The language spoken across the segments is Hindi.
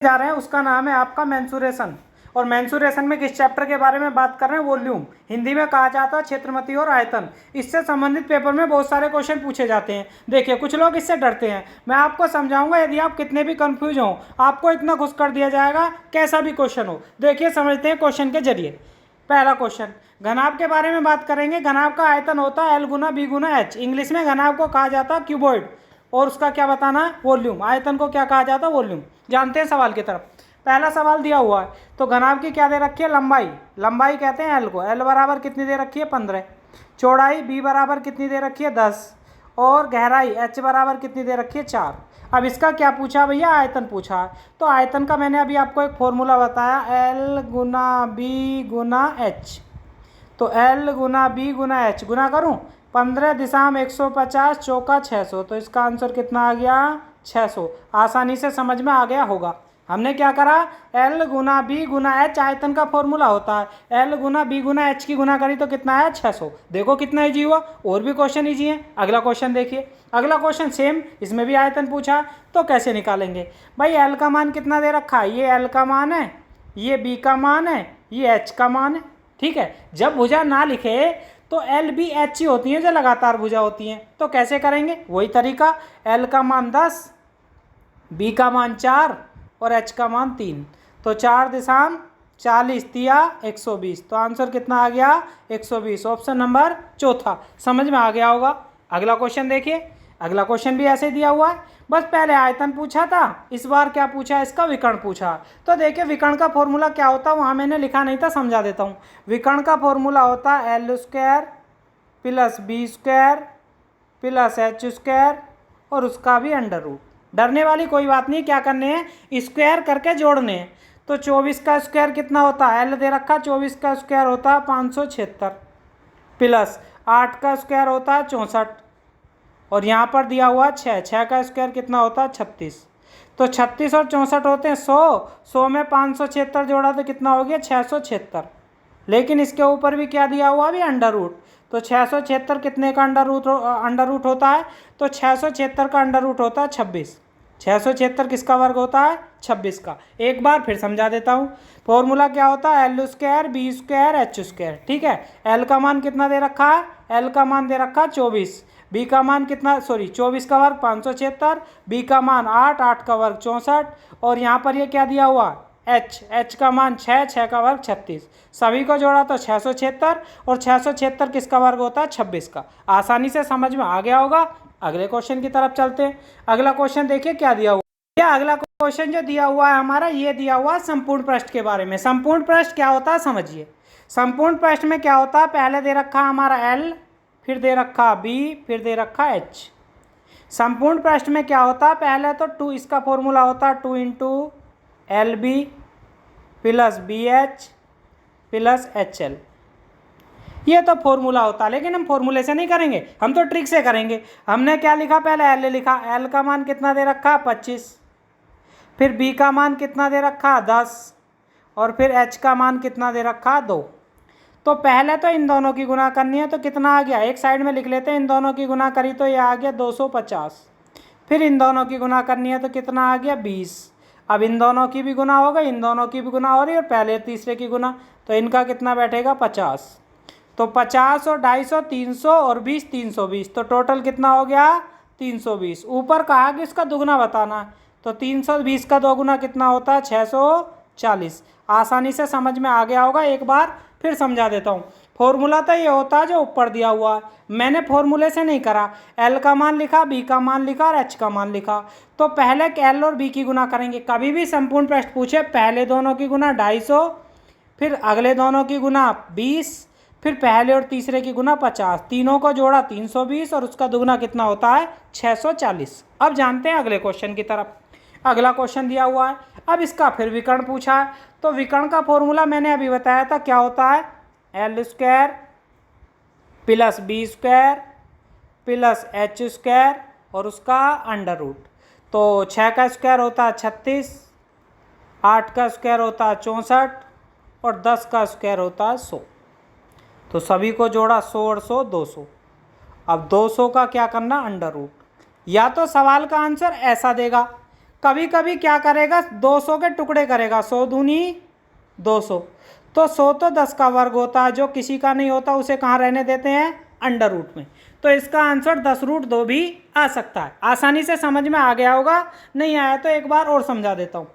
जा रहे हैं उसका नाम है आपका मेंसुरेशन। और मेंसुरेशन में किस चैप्टर के बारे में बात कर रहे हैं? वॉल्यूम। हिंदी में कहा जाता है क्षेत्रमति और आयतन। इससे संबंधित पेपर में बहुत सारे क्वेश्चन पूछे जाते हैं। देखिए कुछ लोग इससे डरते हैं, मैं आपको समझाऊंगा। यदि आप कितने भी कंफ्यूज हो आपको इतना घुस कर दिया जाएगा, कैसा भी क्वेश्चन हो। देखिए समझते हैं क्वेश्चन के जरिए। पहला क्वेश्चन, घनाभ के बारे में बात करेंगे। घनाभ का आयतन होता है L गुना B गुना H। इंग्लिश में घनाभ को कहा जाता है क्यूबॉइड और उसका क्या बताना है? वॉल्यूम। आयतन को क्या कहा जाता है? वॉल्यूम। जानते हैं सवाल की तरफ। पहला सवाल दिया हुआ है तो घनाभ की क्या दे रखी है? लंबाई। लंबाई कहते हैं L को। L बराबर कितनी दे रखी है? 15। चौड़ाई B बराबर कितनी दे रखी है? 10। और गहराई H बराबर कितनी दे रखी है? 4। अब इसका क्या पूछा भैया? आयतन पूछा। तो आयतन का मैंने अभी आपको एक फॉर्मूला बताया, L गुना B गुना H। तो L गुना B गुना H गुना करूं 15 दिशा में 150 चौका 600। तो इसका आंसर कितना आ गया? 600। आसानी से समझ में आ गया होगा। हमने क्या करा? L गुना B गुना H आयतन का फॉर्मूला होता है। L गुना B गुना H की गुना करी तो कितना आया? 600। देखो कितना ईजी हुआ। और भी क्वेश्चन ईजी है। अगला क्वेश्चन देखिए। अगला क्वेश्चन सेम, इसमें भी आयतन पूछा। तो कैसे निकालेंगे भाई? L का मान कितना दे रखा है? ये L का मान है, ये B का मान है, ये H का मान है। ठीक है। जब भुजा ना लिखे तो L B H ही होती हैं जो लगातार भुजा होती हैं। तो कैसे करेंगे? वही तरीका, L का मान 10, B का मान 4 और H का मान 3। तो 4 दिशाम 40 तिया 120। तो आंसर कितना आ गया? 120। ऑप्शन नंबर चौथा। समझ में आ गया होगा। अगला क्वेश्चन देखिए। अगला क्वेश्चन भी ऐसे दिया हुआ है। बस पहले आयतन पूछा था, इस बार क्या पूछा? इसका विकर्ण पूछा। तो देखिए विकर्ण का फॉर्मूला क्या होता है, वहाँ मैंने लिखा नहीं था, समझा देता हूँ। विकर्ण का फॉर्मूला होता है L square plus B square plus H square और उसका भी अंडर रूट। डरने वाली कोई बात नहीं, क्या करने हैं? स्क्वायर करके जोड़ने हैं। तो 24 का स्क्वायर कितना होता है? L दे रखा, 24 का स्क्वायर होता है 576 प्लस 8 का स्क्वायर होता है 64 और यहाँ पर दिया हुआ 6 का स्क्वायर कितना होता है? 36। तो 36 और 64 होते हैं 100 में 576 जोड़ा तो कितना हो गया? 676। लेकिन इसके ऊपर भी क्या दिया हुआ? अभी अंडर रूट। तो 676 कितने का अंडर रूट होता है? तो 676 का अंडर रूट होता है 26। 676 किसका वर्ग होता है? 26 का। एक बार फिर समझा देता हूँ। फॉर्मूला क्या होता है? L square B square H square. ठीक है। L का मान कितना दे रखा है? L का मान दे रखा है 24। B का मान कितना? 24 का वर्ग 576, B का मान 8 का वर्ग 64 और यहाँ पर ये क्या दिया हुआ? H का मान 6 का वर्ग 36। सभी को जोड़ा तो 676 और 676 किसका वर्ग होता है? 26 का। आसानी से समझ में आ गया होगा। अगले क्वेश्चन की तरफ चलते हैं। अगला क्वेश्चन देखिए क्या दिया हुआ है। अगला क्वेश्चन जो दिया हुआ है हमारा, ये दिया हुआ है संपूर्ण पृष्ठ के बारे में। संपूर्ण पृष्ठ क्या होता है समझिए। संपूर्ण पृष्ठ में क्या होता है? पहले दे रखा हमारा L, फिर दे रखा B, फिर दे रखा H। संपूर्ण पृष्ठ में क्या होता है? पहले तो 2, इसका फॉर्मूला होता है 2 into LB plus BH plus HL। ये तो फॉर्मूला होता है, लेकिन हम फॉर्मूले से नहीं करेंगे, हम तो ट्रिक से करेंगे। हमने क्या लिखा? पहले L लिखा। L का मान कितना दे रखा? 25। फिर B का मान कितना दे रखा? 10 और फिर H का मान कितना दे रखा? 2। तो पहले तो इन दोनों की गुना करनी है। तो कितना आ गया? एक साइड में लिख लेते हैं। इन दोनों की गुना करी तो ये आ गया 250। फिर इन दोनों की गुना करनी है तो कितना आ गया? 20। अब इन दोनों की भी गुना हो गई, इन दोनों की भी गुना हो रही है और पहले तीसरे की गुना। तो इनका कितना बैठेगा? 50। तो 50 और 250 300 और 20 320। तो टोटल कितना हो गया? 320। ऊपर कहा कि इसका दुगुना बताना। तो 320 का दोगुना कितना होता है? 640। आसानी से समझ में आ गया होगा। एक बार फिर समझा देता हूँ। फॉर्मूला तो ये होता है जो ऊपर दिया हुआ है। मैंने फॉर्मूले से नहीं करा। L का मान लिखा, B का मान लिखा और H का मान लिखा। तो पहले L और B की गुना करेंगे। कभी भी संपूर्ण पृष्ठ पूछे, पहले दोनों की गुना 250, फिर अगले दोनों की गुना 20, फिर पहले और तीसरे की गुना 50। तीनों को जोड़ा 320 और उसका दुगुना कितना होता है? 640। अब जानते हैं अगले क्वेश्चन की तरफ। अगला क्वेश्चन दिया हुआ है। अब इसका फिर विकर्ण पूछा है। तो विकर्ण का फॉर्मूला मैंने अभी बताया था, क्या होता है? L square plus B square plus H square और उसका अंडर रूट। तो 6 का स्क्वायर होता है 36, 8 का स्क्वायर होता है 64 और 10 का स्क्वायर होता है 100। तो सभी को जोड़ा 100 और 100 200। अब 200 का क्या करना? Under root. या तो सवाल का आंसर ऐसा देगा कभी कभी क्या करेगा, 200 के टुकड़े करेगा, 100 दूनी 200, तो 100 तो 10 का वर्ग होता है, जो किसी का नहीं होता उसे कहाँ रहने देते हैं, अंडर रूट में। तो इसका आंसर 10√2 भी आ सकता है। आसानी से समझ में आ गया होगा, नहीं आया तो एक बार और समझा देता हूँ।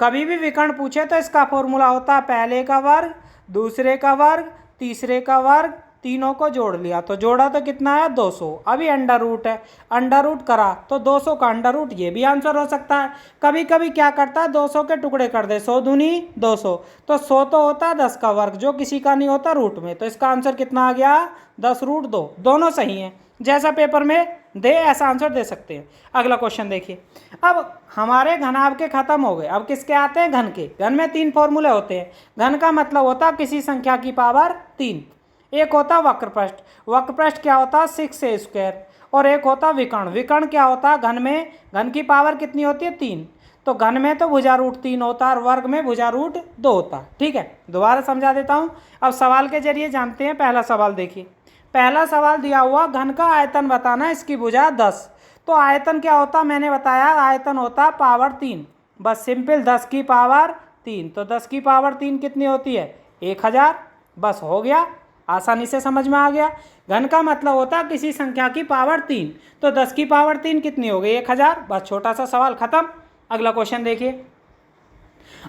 कभी भी विकर्ण पूछे तो इसका फॉर्मूला होता है पहले का वर्ग, दूसरे का वर्ग, तीसरे का वर्ग, तीनों को जोड़ लिया, तो जोड़ा तो कितना है, 200। अभी अंडर रूट है, अंडर रूट करा तो 200 का अंडर रूट, ये भी आंसर हो सकता है। कभी कभी क्या करता है, 200 के टुकड़े कर दे, 100 दूनी 200, तो 100 तो होता है 10 का वर्ग, जो किसी का नहीं होता रूट में, तो इसका आंसर कितना आ गया, 10√2। दोनों सही हैं, जैसा पेपर में दे ऐसा आंसर दे सकते हैं। अगला क्वेश्चन देखिए। अब हमारे घनाभ के खत्म हो गए, अब किसके आते हैं, घन के। घन में 3 फॉर्मूले होते हैं। घन का मतलब होता है किसी संख्या की पावर 3। एक होता वक्रपृष्ठ, वक्रपृष्ठ क्या होता है, 6a²। और एक होता विकर्ण, विकर्ण क्या होता है, घन में घन की पावर कितनी होती है, 3। तो घन में तो भुजा√3 होता है और वर्ग में भुजा√2 होता है। ठीक है, दोबारा समझा देता हूँ। अब सवाल के जरिए जानते हैं। पहला सवाल देखिए, पहला सवाल दिया हुआ, घन का आयतन बताना, इसकी भुजा 10। तो आयतन क्या होता, मैंने बताया आयतन होता पावर 3, बस सिंपल 10 की पावर 3। तो 10 की पावर 3 कितनी होती है, 1000। बस हो गया, आसानी से समझ में आ गया। घन का मतलब होता है किसी संख्या की पावर 3, तो 10 की पावर 3 कितनी हो गई, 1000। बस छोटा सा सवाल खत्म। अगला क्वेश्चन देखिए।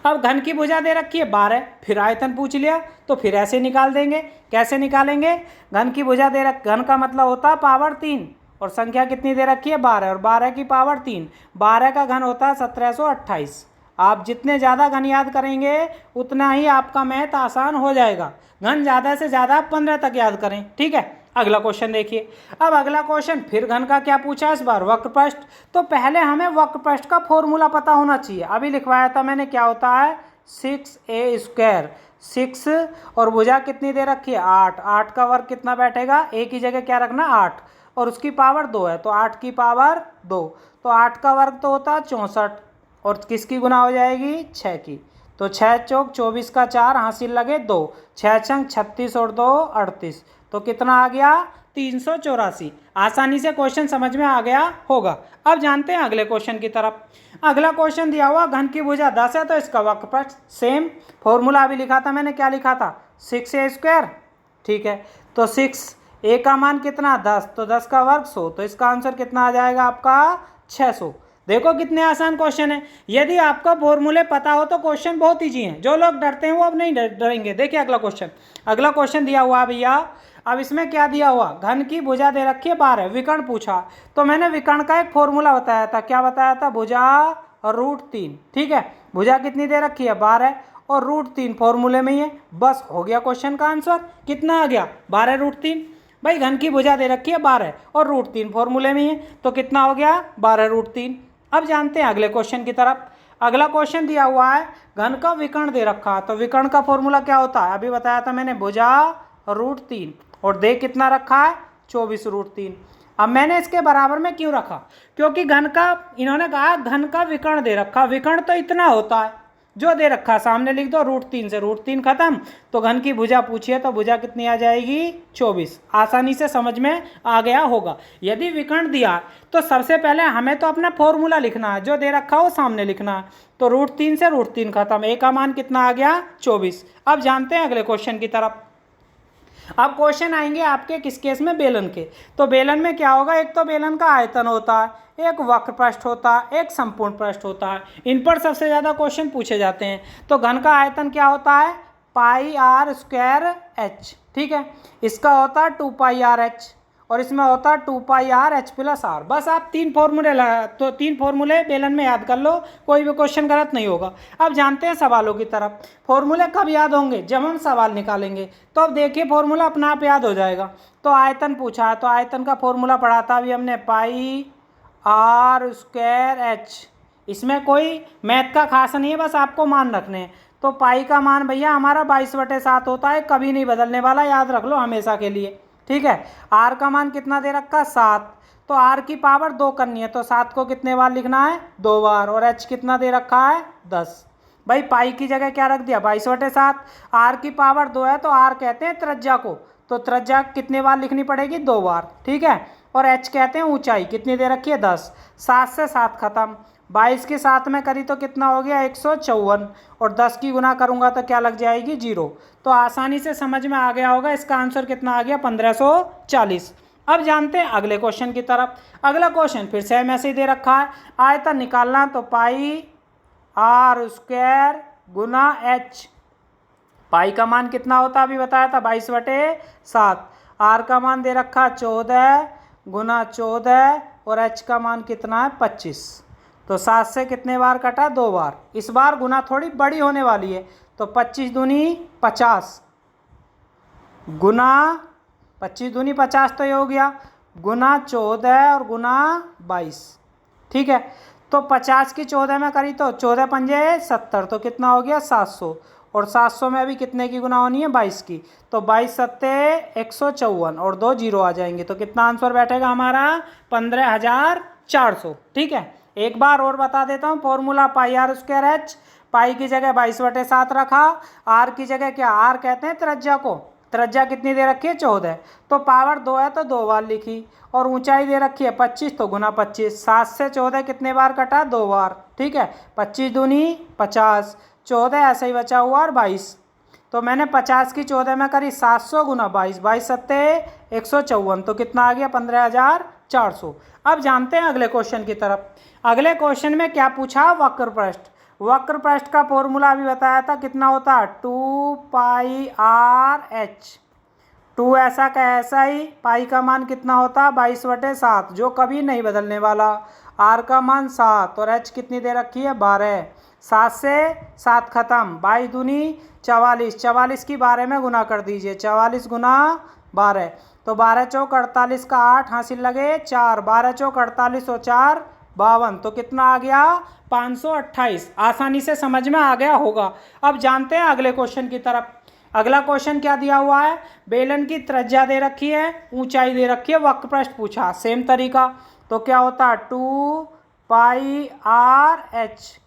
अब घन की भुजा दे रखी है 12, फिर आयतन पूछ लिया, तो फिर ऐसे निकाल देंगे। कैसे निकालेंगे, घन की भुजा दे रख, घन का मतलब होता है पावर 3 और संख्या कितनी दे रखी है, 12, और 12 की पावर 3, 12 का घन होता है 1728। आप जितने ज़्यादा घन याद करेंगे उतना ही आपका मैथ आसान हो जाएगा। घन ज़्यादा से ज़्यादा 15 तक याद करें। ठीक है, अगला क्वेश्चन देखिए। अब अगला क्वेश्चन फिर घन का क्या पूछा इस बार, वक्रपृष्ठ। तो पहले हमें वक्रपृष्ठ का फॉर्मूला पता होना चाहिए। अभी लिखवाया था मैंने, क्या होता है, 6a²। 6 और भुजा कितनी दे रखी है, 8। 8 का वर्ग कितना बैठेगा, एक ही जगह क्या रखना, 8, और उसकी पावर 2 है, तो 8 की पावर 2। तो 8 का वर्ग तो होता है 64, और किसकी गुना हो जाएगी, 6 की। तो 6 चौक 24 का 4, हासिल लगे 2, 6 छंग 36 और 2 38, तो कितना आ गया, 384। आसानी से क्वेश्चन समझ में आ गया होगा। अब जानते हैं अगले क्वेश्चन की तरफ। अगला क्वेश्चन दिया हुआ, घन की भुजा 10 है, तो इसका वक्रपृष्ठ सेम फॉर्मूला अभी लिखा था मैंने, क्या लिखा था, 6a²। ठीक है, तो 6, a का मान कितना, 10, तो 10 का वर्ग 100, तो इसका आंसर कितना आ जाएगा आपका, 600। देखो कितने आसान क्वेश्चन है। यदि आपको फॉर्मूले पता हो तो क्वेश्चन बहुत ईजी हैं। जो लोग डरते हैं वो अब नहीं डरेंगे। देखिए अगला क्वेश्चन। अगला क्वेश्चन दिया हुआ भैया, अब इसमें क्या दिया हुआ, घन की भुजा दे रखी है 12, विकर्ण पूछा, तो मैंने विकर्ण का एक फॉर्मूला बताया था। क्या बताया था, भुजा√3। ठीक है, भुजा कितनी दे रखी है, 12, और √3 फॉर्मूले में ही है। बस हो गया क्वेश्चन का आंसर। कितना आ गया, 12√3। भाई घन की भुजा दे रखी है 12 और √3 फॉर्मूले में ही है, तो कितना हो गया, 12√3। अब जानते हैं अगले क्वेश्चन की तरफ। अगला क्वेश्चन दिया हुआ है, घन का विकर्ण दे रखा है, तो विकर्ण का फॉर्मूला क्या होता है, अभी बताया था मैंने, भुजा√3, और दे कितना रखा है, 24√3। अब मैंने इसके बराबर में क्यों रखा, क्योंकि घन का, इन्होंने कहा घन का विकर्ण दे रखा, विकर्ण तो इतना होता है, जो दे रखा सामने लिख दो, √3 से √3 खत्म। तो घन की भुजा पूछिए तो भुजा कितनी आ जाएगी, 24। आसानी से समझ में आ गया होगा। यदि विकर्ण दिया तो सबसे पहले हमें तो अपना फॉर्मूला लिखना है, जो दे रखा हो सामने लिखना है। तो √3 से √3 खत्म, ए का मान कितना आ गया, 24। अब जानते हैं अगले क्वेश्चन की तरफ। अब क्वेश्चन आएंगे आपके किस केस में, बेलन के। तो बेलन में क्या होगा, एक तो बेलन का आयतन होता है, एक वक्रपृष्ठ होता है, एक संपूर्ण पृष्ठ होता है। इन पर सबसे ज़्यादा क्वेश्चन पूछे जाते हैं। तो घन का आयतन क्या होता है, πr²h। ठीक है, इसका होता है 2πrh, और इसमें होता है 2πrh + r। बस आप 3 फॉर्मूले तो 3 फॉर्मूले बेलन में याद कर लो, कोई भी क्वेश्चन गलत नहीं होगा। अब जानते हैं सवालों की तरफ। फॉर्मूले कब याद होंगे, जब हम सवाल निकालेंगे। तो अब देखिए फॉर्मूला अपना आप याद हो जाएगा। तो आयतन पूछा है, तो आयतन का फॉर्मूला पढ़ा था अभी हमने, πr²h। इसमें कोई मैथ का खास नहीं है, बस आपको मान रखने हैं। तो पाई का मान भैया हमारा 22/7 होता है, कभी नहीं बदलने वाला, याद रख लो हमेशा के लिए। ठीक है, आर का मान कितना दे रखा, 7। तो आर की पावर 2 करनी है, तो 7 को कितने बार लिखना है, 2 बार। और एच कितना दे रखा है, 10। भाई पाई की जगह क्या रख दिया, 22/7। आर की पावर 2 है, तो आर कहते हैं त्रिज्या को, तो त्रिज्या कितने बार लिखनी पड़ेगी, 2 बार। ठीक है, और एच कहते हैं ऊंचाई, कितनी दे रखी है, 10। 7 से 7 खत्म, 22 के साथ में करी तो कितना हो गया 154, और 10 की गुना करूंगा तो क्या लग जाएगी 0। तो आसानी से समझ में आ गया होगा, इसका आंसर कितना आ गया 1540। अब जानते हैं अगले क्वेश्चन की तरफ। अगला क्वेश्चन फिर सेम ऐसे ही दे रखा है, आयतन निकालना, तो पाई आर स्क्वायर गुना एच। पाई का मान कितना होता अभी बताया था 22/7, आर का मान दे रखा 14 गुना 14, और एच का मान कितना है 25। तो 7 से कितने बार कटा 2 बार, इस बार गुना थोड़ी बड़ी होने वाली है, तो 25 दूनी 50 गुना 25 दूनी 50 तो ये हो गया, गुना 14 और गुना 22। ठीक है, तो 50 की 14 में करी तो 14 पंजे 70, तो कितना हो गया 700, और 700 में अभी कितने की गुना होनी है 22 की, तो 22 सत्ते 154, और 2 जीरो आ जाएंगे, तो कितना आंसर बैठेगा हमारा 15400। ठीक है, एक बार और बता देता हूँ formula, pi R square H, pi की जगह 22/7 रखा, आर की जगह क्या, आर कहते हैं त्रिज्या को, त्रिज्या कितनी दे रखी है 14, तो पावर 2 है तो 2 बार लिखी, और ऊंचाई दे रखी है 25 तो गुना 25। 7 से 14 कितने बार कटा 2 बार। ठीक है, 25 दूनी 50, 14 ऐसे ही बचा हुआ और 22, तो मैंने 50 की 14 में करी 700 गुना 22, 22 सत्ते 154, तो कितना आ गया 15400। अब जानते हैं अगले क्वेश्चन की तरफ। अगले क्वेश्चन में क्या पूछा, वक्र पृष्ठ। वक्र पृष्ठ का फॉर्मूला अभी बताया था, कितना होता है 2 पाई आर एच। 2 ऐसा का ऐसा ही, पाई का मान कितना होता 22/7 जो कभी नहीं बदलने वाला, आर का मान 7, और एच कितनी दे रखी है 12। 7 से 7 खत्म, 22 दूनी 44, 44 की 12 में गुना कर दीजिए, 44 गुना 12, तो 12 चौक 48 का 8 हासिल लगे 4, 12 चौक 48 और 4 52, तो कितना आ गया 528। आसानी से समझ में आ गया होगा। अब जानते हैं अगले क्वेश्चन की तरफ। अगला क्वेश्चन क्या दिया हुआ है, बेलन की त्रिज्या दे रखी है, ऊंचाई दे रखी है, वक्र पृष्ठ पूछा, सेम तरीका, तो क्या होता है 2 पाई आर एच।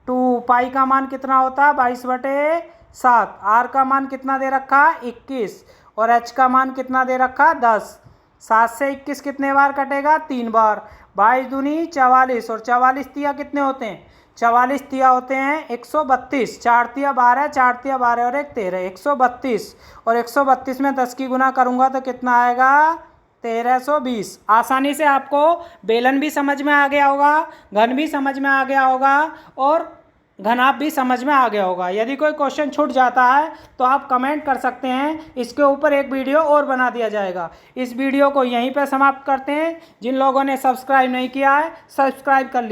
2 पाई का मान कितना होता है 22/7, आर का मान कितना दे रखा 21, और एच का मान कितना दे रखा 10। 7 से 21 कितने बार कटेगा 3 बार, 22 दूनी 44, और 44 तिया कितने होते हैं 44 तिया होते हैं 132, 4 तिया 12, 4 तिया 12 और 1 13, 132, और 132 में 10 की गुना करूंगा तो कितना आएगा 1320। आसानी से आपको बेलन भी समझ में आ गया होगा, घन भी समझ में आ गया होगा, और घनाभ भी समझ में आ गया होगा। यदि कोई क्वेश्चन छूट जाता है तो आप कमेंट कर सकते हैं, इसके ऊपर एक वीडियो और बना दिया जाएगा। इस वीडियो को यहीं पर समाप्त करते हैं। जिन लोगों ने सब्सक्राइब नहीं किया है सब्सक्राइब कर लीजिए।